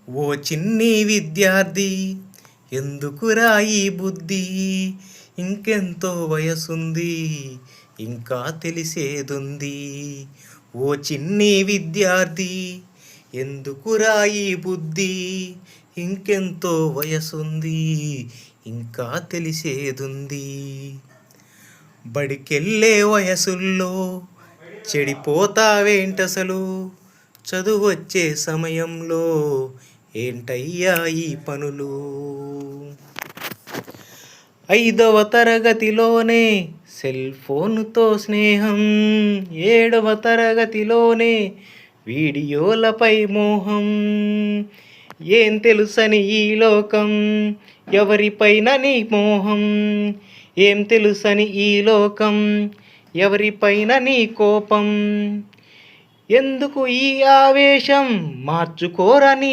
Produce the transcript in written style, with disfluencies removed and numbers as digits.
ఓ చిన్ని విద్యార్థి, ఎందుకురా ఈ బుద్ధి? ఇంకెంతో వయసుంది, ఇంకా తెలిసేదుంది. ఓ చిన్ని విద్యార్థి, ఎందుకురా ఈ బుద్ధి? ఇంకెంతో వయసుంది, ఇంకా తెలిసేదుంది. బడికెళ్ళే వయసుల్లో చెడిపోతావేంటసలు? చదువొచ్చే సమయంలో ఏంటయ్యా ఈ పనులు? 5వ తరగతిలోనే సెల్ ఫోనుతో స్నేహం, 7వ తరగతిలోనే వీడియోలపై మోహం. ఏం తెలుసని ఈ లోకం, ఎవరిపైన నీ మోహం? ఏం తెలుసని ఈ లోకం, ఎవరిపైన నీ కోపం? ఎందుకు ఈ ఆవేశం? మార్చుకోరా నీ